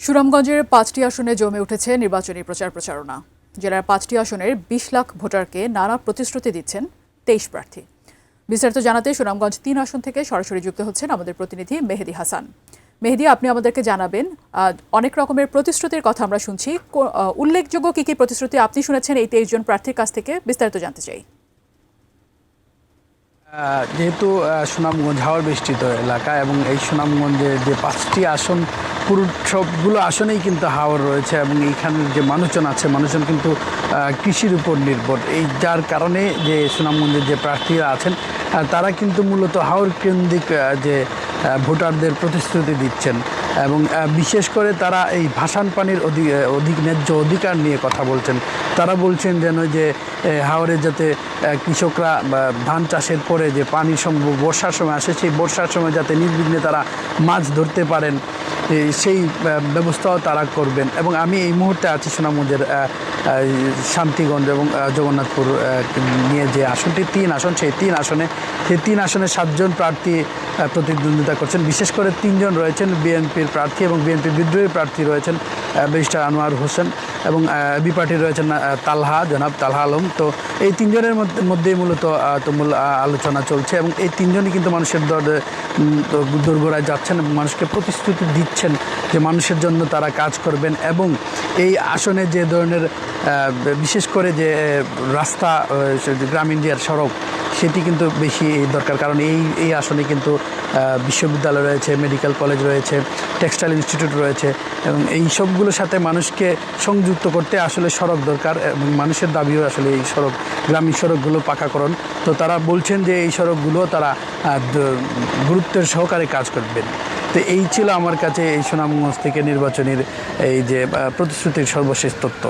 সুনামগঞ্জের ৫টি আসনে জমে উঠেছে নির্বাচনী প্রচারণা। জেলার ৫টি আসনের ২০ লাখ ভোটারকে নানা প্রতিশ্রুতি দিচ্ছেন ২৩ প্রার্থী। বিস্তারিত জানাতে সুনামগঞ্জ ৩ আসন থেকে সরাসরি যুক্ত হচ্ছেন আমাদের প্রতিনিধি মেহেদি হাসান। মেহেদি, আপনি আমাদেরকে জানাবেন, অনেক রকমের প্রতিশ্রুতির কথা আমরা শুনছি, উল্লেখযোগ্য কি কি প্রতিশ্রুতি আপনি শুনেছেন এই ২৩ জন প্রার্থীর কাছ থেকে, বিস্তারিত জানতে চাই। যেহেতু সুনামগঞ্জ হাওর বেষ্টিত এলাকা এবং এই সুনামগঞ্জের যে ৫টি আসন পুরো সবগুলো আসনেই কিন্তু হাওর রয়েছে এবং এইখানের যে মানুষজন আছে, মানুষজন কিন্তু কৃষির উপর নির্ভর। এই যার কারণে যে সুনামগঞ্জের যে প্রার্থীরা আছেন তারা কিন্তু মূলত হাওর কেন্দ্রিক যে ভোটারদের প্রতিশ্রুতি দিচ্ছেন এবং বিশেষ করে তারা এই ভাসান পানির ন্যায্য অধিকার নিয়ে কথা বলছেন। তারা বলছেন যেন যে হাওরে যাতে কৃষকরা ধান চাষের পরে যে পানি বর্ষার সময় আসে, সেই বর্ষার সময় যাতে নির্বিঘ্নে তারা মাছ ধরতে পারেন, সেই ব্যবস্থাও তারা করবেন। এবং আমি এই মুহূর্তে আছি সুনামগঞ্জের শান্তিগঞ্জ এবং জগন্নাথপুর নিয়ে যে আসনটি ৩ আসন, সেই ৩ আসনে ৭ জন প্রার্থী প্রতিদ্বন্দ্বিতা করছেন। বিশেষ করে 3 জন রয়েছেন বিএনপির প্রার্থী এবং বিএনপির বিদ্রোহী প্রার্থী রয়েছেন ব্যারিস্টার আনোয়ার হোসেন এবং বিপার্টির রয়েছেন জনাব তালহা আলম। তো এই 3 জনের মধ্যেই মূলত তুমুল আলোচনা চলছে এবং এই 3 জনই কিন্তু মানুষের দোরগোড়ায় যাচ্ছেন এবং মানুষকে প্রতিশ্রুতি দিচ্ছেন যে মানুষের জন্য তারা কাজ করবেন। এবং এই আসনে যে ধরনের বিশেষ করে যে রাস্তা, গ্রামীণ যে সড়ক, সেটি কিন্তু বেশি দরকার, কারণ এই আসনে কিন্তু বিশ্ববিদ্যালয় রয়েছে, মেডিকেল কলেজ রয়েছে, টেক্সটাইল ইনস্টিটিউট রয়েছে এবং এই সবগুলোর সাথে মানুষকে সংযুক্ত করতে আসলে সড়ক দরকার এবং মানুষের দাবিও আসলে এই গ্রামীণ সড়কগুলো পাকাকরণ। তো তারা বলছেন যে এই সড়কগুলো তারা গুরুত্বের সহকারে কাজ করবেন। তো এই ছিল আমার কাছে এই সুনামগঞ্জ থেকে নির্বাচনের এই যে প্রতিশ্রুতির সর্বশেষ তথ্য।